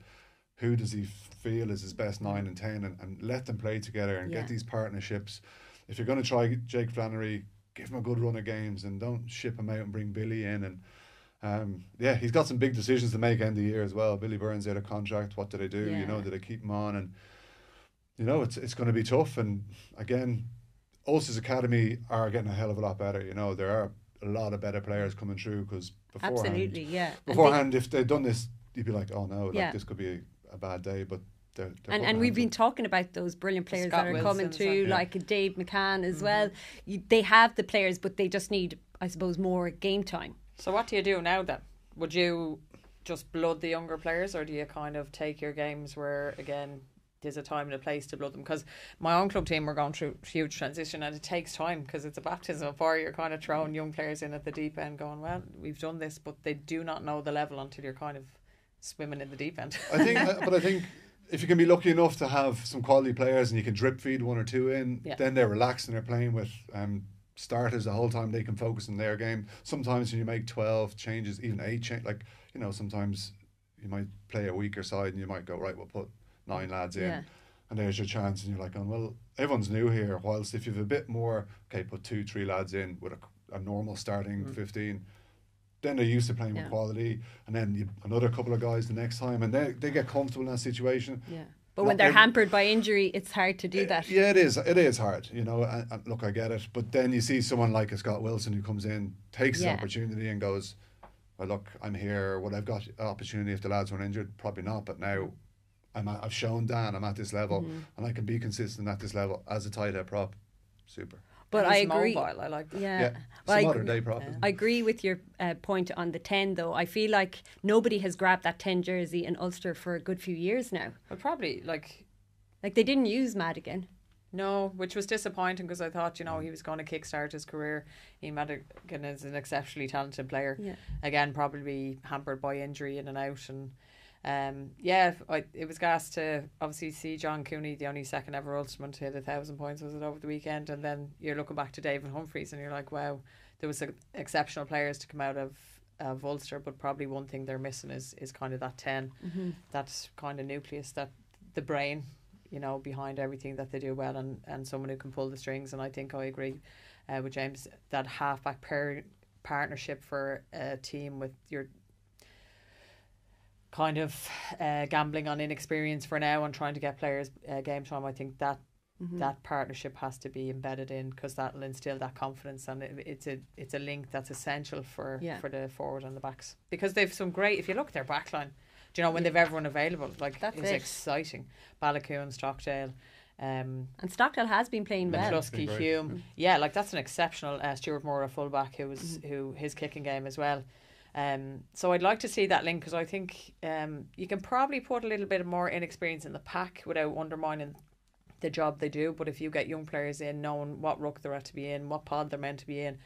who does he feel is his best 9 and 10, and let them play together and get these partnerships. If you're going to try Jake Flannery, give him a good run of games and don't ship him out and bring Billy in. And he's got some big decisions to make end of the year as well. Billy Burns out of contract. What do they do? Do they keep him on? And it's going to be tough. And again, Ulster's academy are getting a hell of a lot better. There are a lot of better players coming through, because beforehand, if they'd done this, you'd be like, oh no, this could be a bad day. But and we've been talking about those brilliant players that are coming through, like Dave McCann as well. They have the players, but they just need, I suppose, more game time. So what do you do now then? Would you just blood the younger players, or do you kind of take your games where, again, there's a time and a place to blood them? Because my own club team, we're going through huge transition, and it takes time, because it's a baptism of fire. You're kind of throwing young players in at the deep end going, well, we've done this, but they do not know the level until you're kind of swimming in the deep end. I think if you can be lucky enough to have some quality players and you can drip feed one or two in, then they're relaxed and they're playing with starters the whole time. They can focus on their game. Sometimes when you make 12 changes, even 8 changes, like, you know, sometimes you might play a weaker side and you might go, right, we'll put 9 lads in and there's your chance, and you're like, oh, well, everyone's new here. Whilst if you have a bit more, okay, put 2-3 lads in with a normal starting 15, then they're used to playing with quality, and then another couple of guys the next time, and they get comfortable in that situation. Yeah. But when they're hampered by injury, it's hard to do that. Yeah, it is. It is hard, you know. And look, I get it. But then you see someone like a Scott Wilson who comes in, takes the opportunity and goes, well, look, I'm here. Would I've got opportunity if the lads weren't injured? Probably not. But now I've shown Dan I'm at this level, and I can be consistent at this level as a tight head prop. Super. But I agree. Mobile, I like that. Yeah. Some modern day prop. I agree with your point on the 10, though. I feel like nobody has grabbed that 10 jersey in Ulster for a good few years now. But probably, like they didn't use Madigan. No, which was disappointing because I thought, you know, he was going to kickstart his career. Madigan is an exceptionally talented player. Yeah. Again, probably hampered by injury in and out. And it was gas to obviously see John Cooney, the only second ever Ulsterman to hit 1,000 points, was it, over the weekend? And then you're looking back to David Humphreys and you're like, wow, there was exceptional players to come out of Ulster, but probably one thing they're missing is kind of that 10, that kind of nucleus, that the brain, you know, behind everything that they do well, and someone who can pull the strings. And I think I agree with James, that halfback partnership for a team with your kind of gambling on inexperience for now and trying to get players game time. I think that that partnership has to be embedded in, because that will instill that confidence, and it's a link that's essential for the forward and the backs, because they've some great, if you look at their backline, do you know, when they've everyone available, like, it's exciting. Balakoon, Stockdale. And Stockdale has been playing well. McCluskey, Hume. Yeah, like, that's an exceptional Stuart Moore, a fullback, who his kicking game as well. So I'd like to see that link, because I think you can probably put a little bit more inexperience in the pack without undermining the job they do. But if you get young players in, knowing what ruck they're at to be in, what pod they're meant to be in,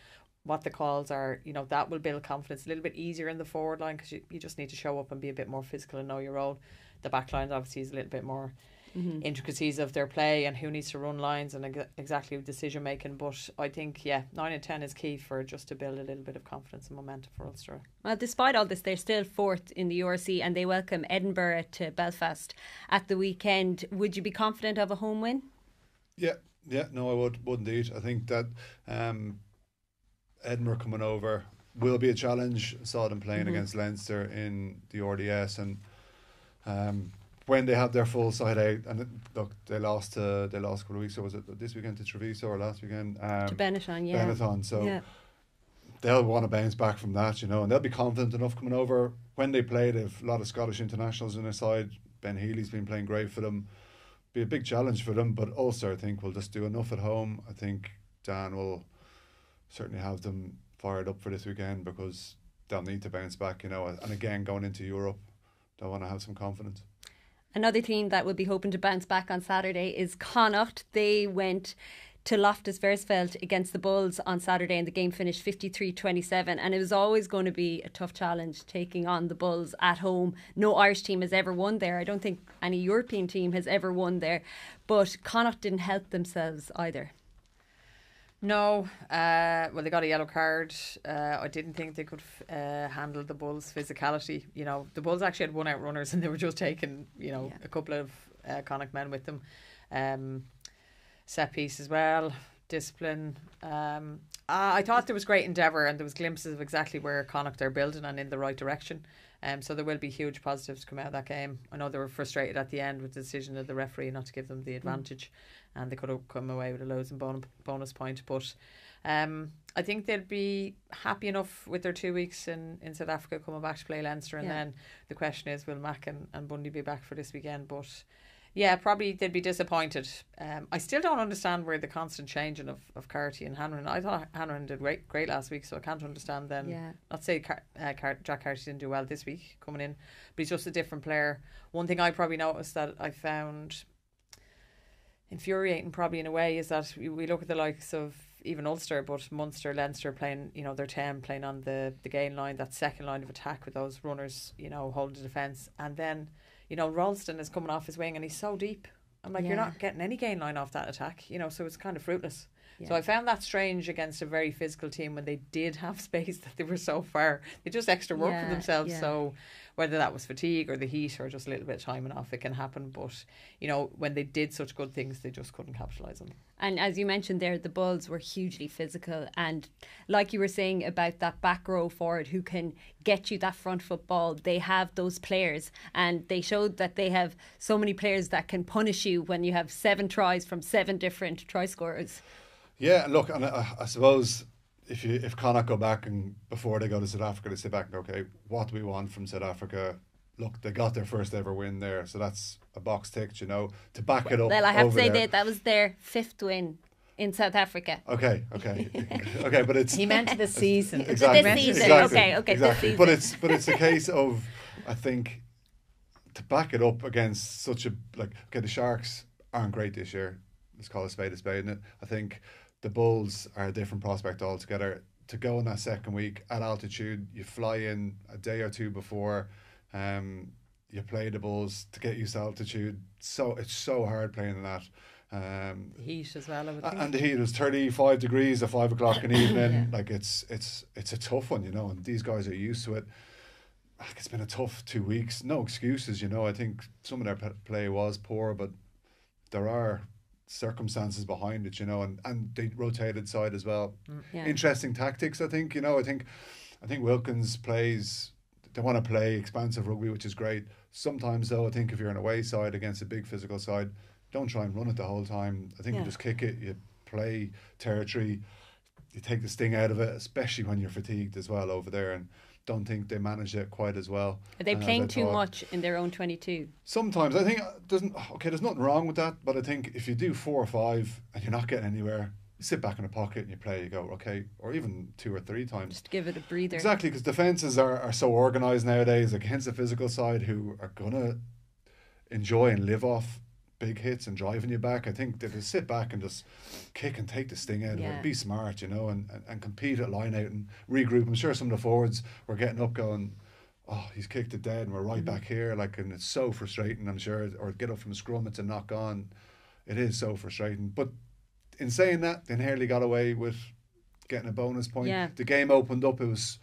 what the calls are, you know, that will build confidence a little bit easier in the forward line, because you just need to show up and be a bit more physical and know your role. The back line obviously is a little bit more intricacies of their play and who needs to run lines and exactly decision making. But I think 9 and 10 is key for just to build a little bit of confidence and momentum for Ulster. Well, despite all this, they're still 4th in the URC, and they welcome Edinburgh to Belfast at the weekend. Would you be confident of a home win? No, I would indeed. I think that Edinburgh coming over will be a challenge. Saw them playing against Leinster in the RDS, and when they had their full side out, and look, they lost a couple of weeks ago. Was it this weekend to Treviso or last weekend? To Benetton, Benetton. So they'll want to bounce back from that, you know, and they'll be confident enough coming over. When they play, they've a lot of Scottish internationals in their side. Ben Healy's been playing great for them. Be a big challenge for them, but Ulster, I think, will just do enough at home. I think Dan will certainly have them fired up for this weekend, because they'll need to bounce back, you know, and again, going into Europe, they'll want to have some confidence. Another team that will be hoping to bounce back on Saturday is Connacht. They went to Loftus Versfeld against the Bulls on Saturday, and the game finished 53-27, and it was always going to be a tough challenge taking on the Bulls at home. No Irish team has ever won there. I don't think any European team has ever won there, but Connacht didn't help themselves either. No, well, they got a yellow card. I didn't think they could handle the Bulls' physicality. You know, the Bulls actually had one out runners, and they were just taking, you know, a couple of Connacht men with them. Set piece as well, discipline. I thought there was great endeavour, and there was glimpses of exactly where Connacht are building and in the right direction. So there will be huge positives to come out of that game. I know they were frustrated at the end with the decision of the referee not to give them the advantage, and they could have come away with a loads and bonus point. But I think they'll be happy enough with their 2 weeks in South Africa, coming back to play Leinster, and then the question is, will Mack and Bundy be back for this weekend? But yeah, probably they'd be disappointed. I still don't understand where the constant changing of Carty and Hanrahan. I thought Hanrahan did great last week, so I can't understand then. Not say Jack Carty didn't do well this week coming in, but he's just a different player. One thing I probably noticed that I found infuriating, probably in a way, is that we look at the likes of even Ulster, but Munster, Leinster playing, you know, their 10 playing on the gain line, that second line of attack with those runners, you know, holding the defence, and then Ralston is coming off his wing and he's so deep. I'm like, you're not getting any gain line off that attack, so it's kind of fruitless. Yeah. So I found that strange against a very physical team when they did have space, that they were so far. They just extra work for themselves. Yeah. So whether that was fatigue or the heat or just a little bit of timing off, it can happen. But, when they did such good things, they just couldn't capitalise on them. And as you mentioned there, the Bulls were hugely physical. And like you were saying about that back row forward who can get you that front foot ball, they have those players. And they showed that they have so many players that can punish you when you have 7 tries from 7 different try scorers. Yeah, look, and I suppose if Connacht go back and before they go to South Africa, they sit back and go, okay, what do we want from South Africa? Look, they got their first ever win there, so that's a box ticked, to back it up. Well, I have to say that was their 5th win in South Africa. Okay, but it's he meant the season. Exactly. This season. Exactly. Okay, exactly. This season. But it's a case of, I think, to back it up against such a the Sharks aren't great this year. Let's call a spade, isn't it? I think the Bulls are a different prospect altogether. To go in that second week at altitude, you fly in a day or two before, you play the Bulls to get used to altitude. So it's so hard playing in that. Heat as well, I would think. And the heat was 35 degrees at 5 o'clock in the evening. It's a tough one, and these guys are used to it. It's been a tough 2 weeks. No excuses, I think some of their play was poor, but there are circumstances behind it, and they rotated side as well. Interesting tactics, I think. I think Wilkins plays. They want to play expansive rugby, which is great. Sometimes, though, I think if you're an away side against a big physical side, don't try and run it the whole time. I think you just kick it, you play territory, you take the sting out of it, especially when you're fatigued as well over there. And don't think they managed it quite as well. Are they playing too much in their own 22? Sometimes. I think there's nothing wrong with that, but I think if you do 4 or 5 and you're not getting anywhere, you sit back in a pocket and you play, you go, okay, or even 2 or 3 times. Just give it a breather. Exactly, because defences are so organised nowadays against the physical side who are going to enjoy and live off big hits and driving you back. I think they just sit back and just kick and take the sting out of it. Be smart, and compete at line out and regroup. I'm sure some of the forwards were getting up going, oh, he's kicked it dead and we're right back here. And it's so frustrating, I'm sure. Or get up from a scrum, it's a knock on. It is so frustrating. But in saying that, they nearly got away with getting a bonus point. Yeah. The game opened up. It was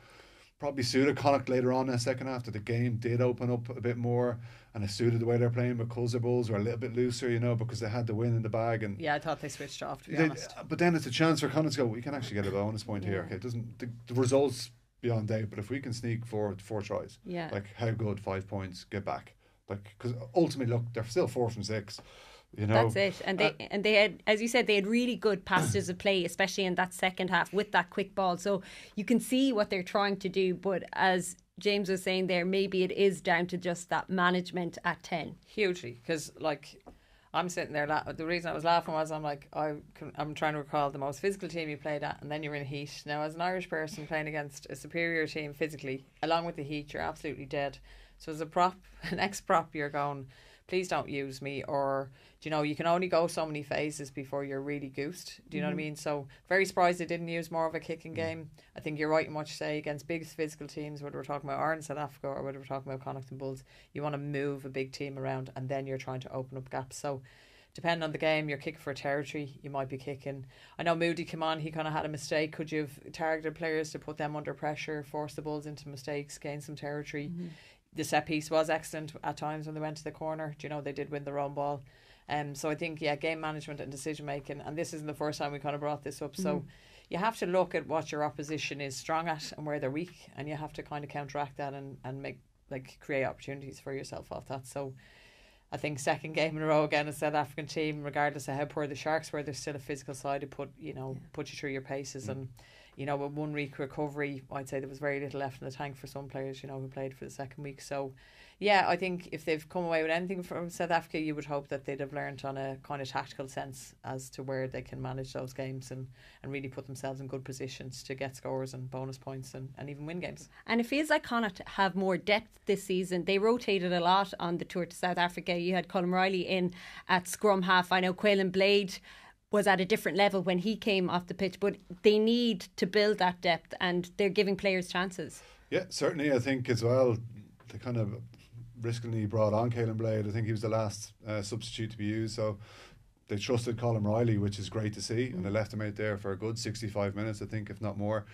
probably suited Connacht later on in the second half, that the game did open up a bit more, and it suited the way they're playing because the Bulls were a little bit looser, because they had the win in the bag. And I thought they switched off, to be honest. But then it's a chance for Connacht to go, we can actually get a bonus point here. Okay, it doesn't the results beyond doubt, but if we can sneak forward 4 tries, how good, 5 points, get back. Because ultimately, look, they're still 4 from 6. That's it. And they had, as you said, they had really good passages of play, especially in that second half with that quick ball. So you can see what they're trying to do. But as James was saying there, maybe it is down to just that management at 10. Hugely. Because, I'm sitting there, the reason I was laughing was I'm trying to recall the most physical team you played at, and then you're in heat. Now, as an Irish person playing against a superior team physically, along with the heat, you're absolutely dead. So as an ex-prop, you're going, please don't use me, or you can only go so many phases before you're really goosed. Do you know what I mean? So very surprised they didn't use more of a kicking game. I think you're right in what you say, against big physical teams, whether we're talking about Ireland, South Africa, or whether we're talking about Connacht and Bulls, you want to move a big team around, and then you're trying to open up gaps. So depending on the game, you're kicking for territory, you might be kicking. I know Moody came on, he kind of had a mistake. Could you have targeted players to put them under pressure, force the Bulls into mistakes, gain some territory? The set piece was excellent at times when they went to the corner. They did win their own ball. So I think, game management and decision making, and this isn't the first time we kind of brought this up. So you have to look at what your opposition is strong at and where they're weak, and you have to kind of counteract that and make create opportunities for yourself off that. So I think second game in a row again, a South African team, regardless of how poor the Sharks were, they're still a physical side to put you through your paces. And with 1 week recovery, I'd say there was very little left in the tank for some players, who played for the second week. So I think if they've come away with anything from South Africa, you would hope that they'd have learned on a kind of tactical sense as to where they can manage those games and really put themselves in good positions to get scores and bonus points and even win games. And it feels like Connacht have more depth this season. They rotated a lot on the tour to South Africa. You had Colm Riley in at scrum half. I know Quaylen Blade was at a different level when he came off the pitch, but they need to build that depth, and they're giving players chances. Yeah, certainly. I think as well, they kind of riskingly brought on Caelan Blade. I think he was the last substitute to be used, so they trusted Colin Riley, which is great to see, and they left him out there for a good 65 minutes, I think, if not more.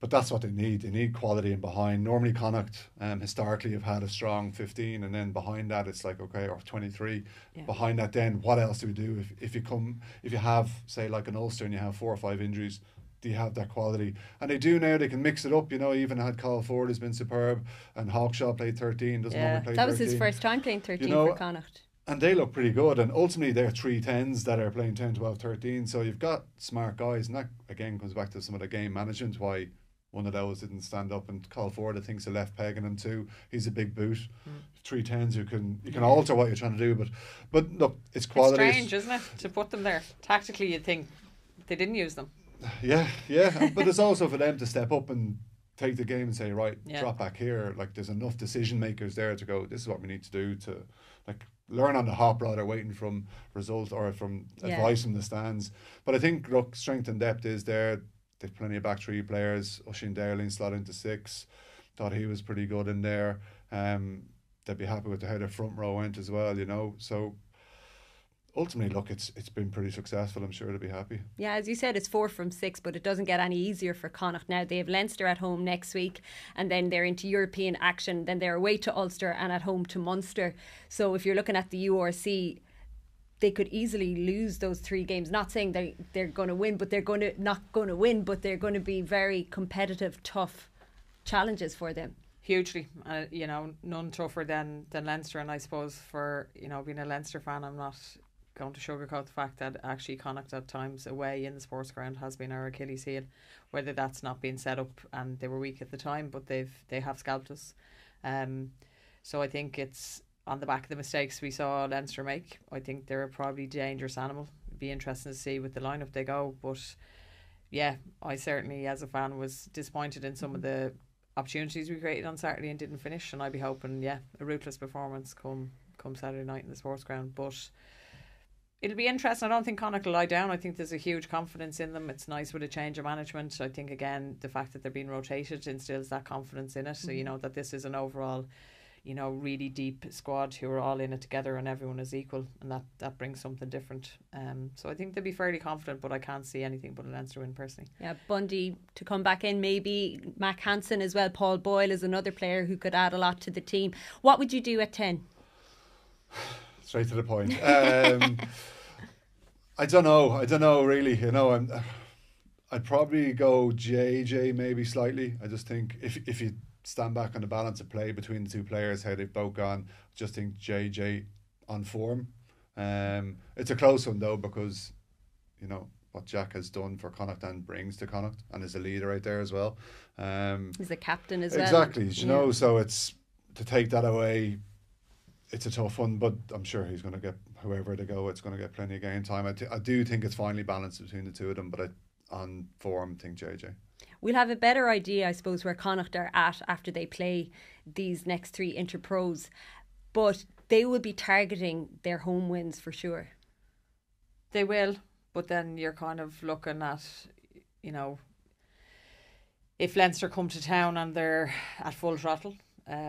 But that's what they need. They need quality in behind. Normally Connacht historically have had a strong 15, and then behind that it's like, okay, or 23. Yeah. Behind that, then what else do we do? If you have, say, like an Ulster and you have 4 or 5 injuries, do you have that quality? And they do now. They can mix it up. You know, even had Carl Ford has been superb, and Hawkshaw played 13. Doesn't play 13. That was his first time playing 13 for Connacht. And they look pretty good. And ultimately, they're 3-10s that are playing 10, 12, 13. So you've got smart guys. And that, again, comes back to some of the game management, why one of those didn't stand up. And Carl Ford, I think, is a left peg in him too. He's a big boot. 3-10s, you can alter what you're trying to do. But look, it's quality. It's strange, isn't it, to put them there? Tactically, you'd think they didn't use them. Yeah. But it's also for them to step up and take the game and say, right, drop back here. Like, there's enough decision makers there to go, this is what we need to do to, like, learn on the hop rather waiting from result or from advice from the stands. But I think, look, strength and depth is there. They've plenty of back 3 players. Oisin Darling slot into 6. Thought he was pretty good in there. They'd be happy with how their front row went as well, you know. So ultimately, look, it's been pretty successful. I'm sure they'll be happy. Yeah, as you said, it's 4 from 6, but it doesn't get any easier for Connacht now. They have Leinster at home next week, and then they're into European action. Then they're away to Ulster and at home to Munster. So if you're looking at the URC, they could easily lose those 3 games. Not saying they're going to win, but they're not going to win, but they're going to be very competitive, tough challenges for them. Hugely, you know, none tougher than Leinster. And I suppose for, you know, being a Leinster fan, I'm not going to sugarcoat the fact that actually Connacht at times away in the sports ground has been our Achilles heel, whether that's not been set up and they were weak at the time, but they have scalped us. So I think it's on the back of the mistakes we saw Leinster make. I think they're a probably dangerous animal. It'd be interesting to see with the lineup they go, but yeah, I certainly as a fan was disappointed in some of the opportunities we created on Saturday and didn't finish, and I'd be hoping a ruthless performance come Saturday night in the sports ground. But it'll be interesting. I don't think Connacht will lie down. I think there's a huge confidence in them. It's nice with a change of management. I think again the fact that they're being rotated instills that confidence in it. So you know that this is an overall, you know, really deep squad who are all in it together and everyone is equal, and that brings something different. So I think they'll be fairly confident, but I can't see anything but a Leinster win personally. Yeah, Bundy to come back in, maybe Mac Hansen as well. Paul Boyle is another player who could add a lot to the team. What would you do at 10? Straight to the point. I don't know really. You know, I'd probably go JJ maybe slightly. I just think if you stand back on the balance of play between the 2 players, how they've both gone, I just think JJ on form. It's a close one though, because you know what Jack has done for Connacht and brings to Connacht, and is a leader out there as well. He's a captain as well. Exactly, you know, so it's to take that away. It's a tough one, but I'm sure he's going to get, whoever they go, it's going to get plenty of game time. I do think it's finally balanced between the 2 of them, but on form, I think JJ. We'll have a better idea, I suppose, where Connacht are at after they play these next 3 interpros, but they will be targeting their home wins for sure. They will, but then you're kind of looking at, you know, if Leinster come to town and they're at full throttle,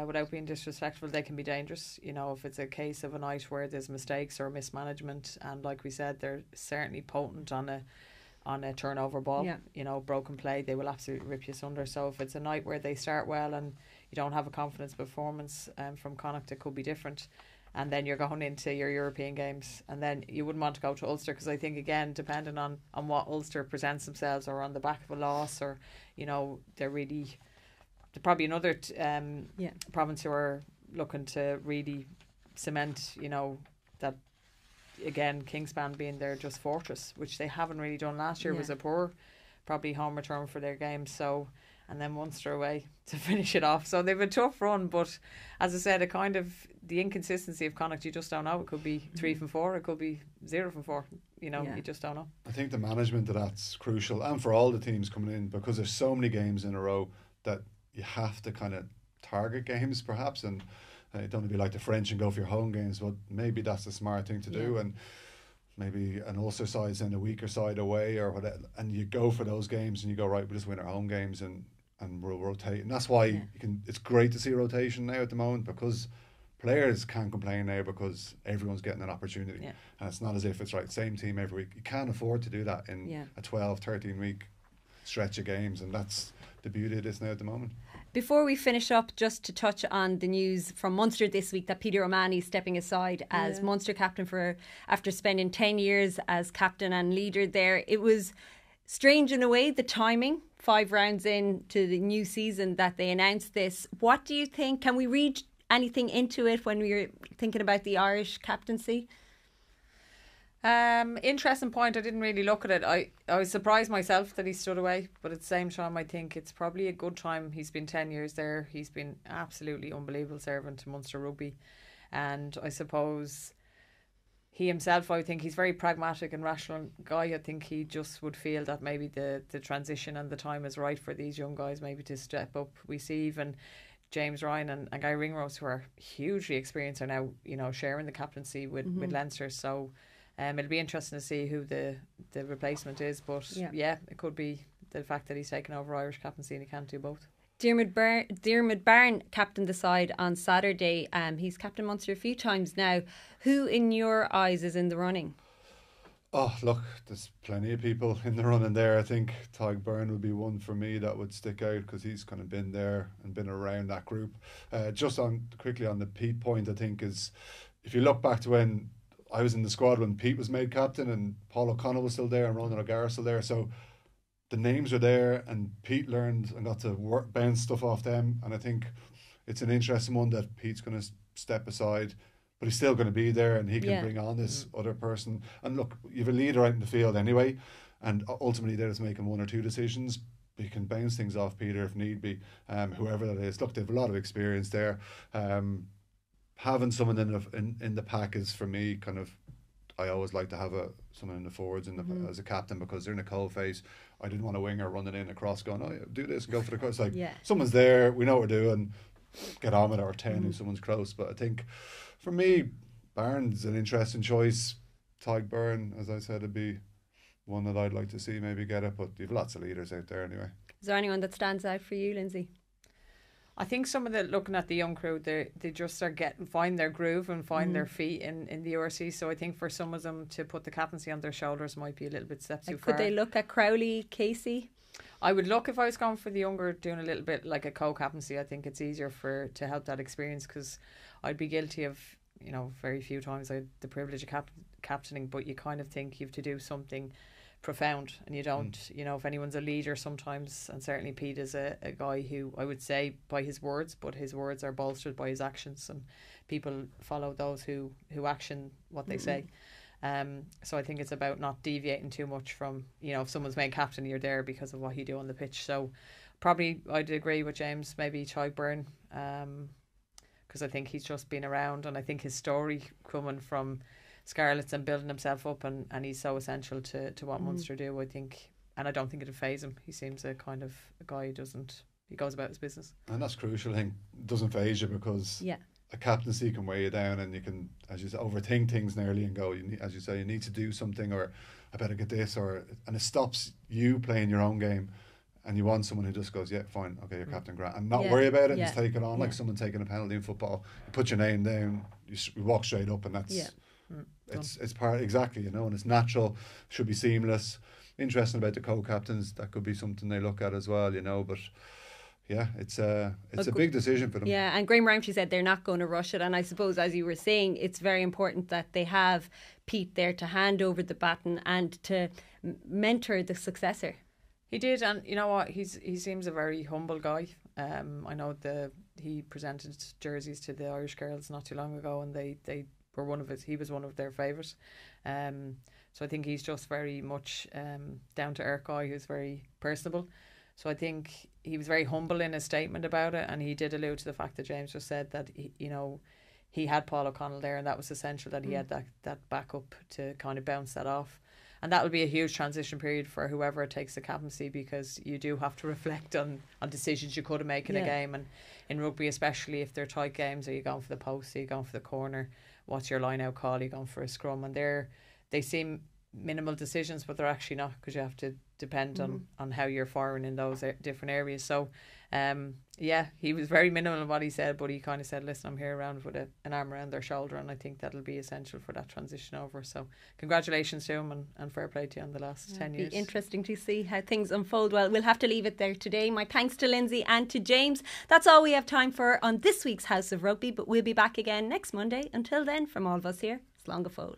without being disrespectful, they can be dangerous. You know, if it's a case of a night where there's mistakes or mismanagement, and like we said, they're certainly potent on a turnover ball. Yeah. You know, broken play, they will absolutely rip you asunder. So if it's a night where they start well and you don't have a confidence performance from Connacht, it could be different. And then you're going into your European games, and then you wouldn't want to go to Ulster, because I think again, depending on what Ulster presents themselves, or on the back of a loss, or you know, they're probably another province who are looking to really cement, you know, that again, Kingspan being their just fortress, which they haven't really done last year. Was a poor probably home return for their game. So, and then Munster away to finish it off. So they've a tough run, but as I said, the inconsistency of Connacht, you just don't know. It could be 3 from 4, it could be 0 from 4. You know, you just don't know. I think the management of that's crucial, and for all the teams coming in, because there's so many games in a row that you have to kind of target games perhaps, and you don't want to be like the French and go for your home games, but maybe that's the smart thing to do. And maybe an Ulster side's in a weaker side away or whatever, and you go for those games and you go, right, we'll just win our home games, and and we'll rotate. And that's why it's great to see rotation now at the moment, because players can't complain now because everyone's getting an opportunity. Yeah. And it's not as if it's same team every week. You can't afford to do that in a 12, 13 week stretch of games, and that's the beauty of this now at the moment. Before we finish up, just to touch on the news from Munster this week that Peter O'Mahony is stepping aside as Munster captain after spending 10 years as captain and leader there. It was strange in a way, the timing, 5 rounds into the new season, that they announced this. What do you think? Can we read anything into it when we were thinking about the Irish captaincy? Interesting point. I didn't really look at it. I was surprised myself that he stood away, but at the same time I think it's probably a good time. He's been 10 years there. He's been absolutely unbelievable servant to Munster rugby, and I suppose he himself, I think he's very pragmatic and rational guy. I think he just would feel that maybe the transition and the time is right for these young guys maybe to step up. We see even James Ryan and Guy Ringrose, who are hugely experienced, are now sharing the captaincy with Leinster. So it'll be interesting to see who the replacement is. But it could be the fact that he's taken over Irish captaincy and he can't do both. Diarmuid Byrne captained the side on Saturday. He's captained Munster a few times now. Who in your eyes is in the running? Oh, look, there's plenty of people in the running there. I think Tadhg Byrne would be one for me that would stick out, because he's kind of been there and been around that group. Just quickly on the Peat point, I think is, if you look back to when I was in the squad when Pete was made captain and Paul O'Connell was still there and Ronan O'Gara was still there, so the names are there, and Pete learned and got to bounce stuff off them. And I think it's an interesting one that Pete's going to step aside, but he's still going to be there, and he can bring on this other person. And look, you have a leader out in the field anyway, and ultimately they're just making 1 or 2 decisions. But you can bounce things off Peter if need be, whoever that is. Look, they have a lot of experience there. Having someone in the pack is, for me, kind of, I always like to have someone in the forwards as a captain, because they're in a cold face. I didn't want a winger running in across going, oh, do this and go for the cross. Someone's there, we know what we're doing, get on with it, or 10 if someone's close. But I think for me, Barnes an interesting choice. Tadhg Byrne, as I said, would be one that I'd like to see maybe get it, but you've lots of leaders out there anyway. Is there anyone that stands out for you, Lindsay? I think some of looking at the young crew, they just are find their groove and find their feet in the URC. So I think for some of them to put the captaincy on their shoulders might be a little bit step too far. Could they look at Crowley, Casey? I would look, if I was going for the younger, doing a little bit like a co-captaincy. I think it's easier to help that experience, because I'd be guilty of, very few times I had the privilege of captaining, but you kind of think you have to do something profound, and you don't. If anyone's a leader sometimes, and certainly Pete is a guy who, I would say, by his words, but his words are bolstered by his actions, and people follow those who action what they say. So I think it's about not deviating too much from, if someone's made captain, you're there because of what you do on the pitch. So probably I'd agree with James, maybe Tadhg Byrne, because I think he's just been around, and I think his story coming from Scarlets and building himself up, and he's so essential to what Munster do, I think. And I don't think it'd faze him. He seems a kind of a guy who he goes about his business. And that's crucial. I think it doesn't faze you, because a captaincy can weigh you down, and you can, as you say, overthink things nearly and go, as you say, you need to do something, or I better get this, and it stops you playing your own game. And you want someone who just goes, yeah, fine, okay, you're Captain Grant, and not worry about it and just take it on like someone taking a penalty in football. You put your name down, you walk straight up, and that's it's part, exactly, and it's natural, should be seamless. Interesting about the co-captains, that could be something they look at as well, but yeah, it's a big decision for them. Yeah, and Graham Rowntree said they're not going to rush it, and I suppose, as you were saying, it's very important that they have Pete there to hand over the baton and to mentor the successor. He did, and you know what? He seems a very humble guy. I know he presented jerseys to the Irish girls not too long ago, and they were he was one of their favourites. So I think he's just very much down to earth guy who's very personable. So I think he was very humble in his statement about it, and he did allude to the fact that James just said that he had Paul O'Connell there, and that was essential, that he had that backup to kind of bounce that off. And that will be a huge transition period for whoever takes the captaincy, because you do have to reflect on decisions you could have made in a game. And in rugby, especially if they're tight games, are you going for the post, are you going for the corner, what's your line out call, are you going for a scrum? And they seem minimal decisions, but they're actually not, because you have to depend on how you're firing in those different areas. So yeah, he was very minimal in what he said, but he kind of said, listen, I'm here around with an arm around their shoulder, and I think that'll be essential for that transition over. So congratulations to him, and fair play to you on the last 10 years. It'll be interesting to see how things unfold. Well, we'll have to leave it there today. My thanks to Lindsay and to James. That's all we have time for on this week's House of Rugby, but we'll be back again next Monday. Until then, from all of us here, slán go fóill.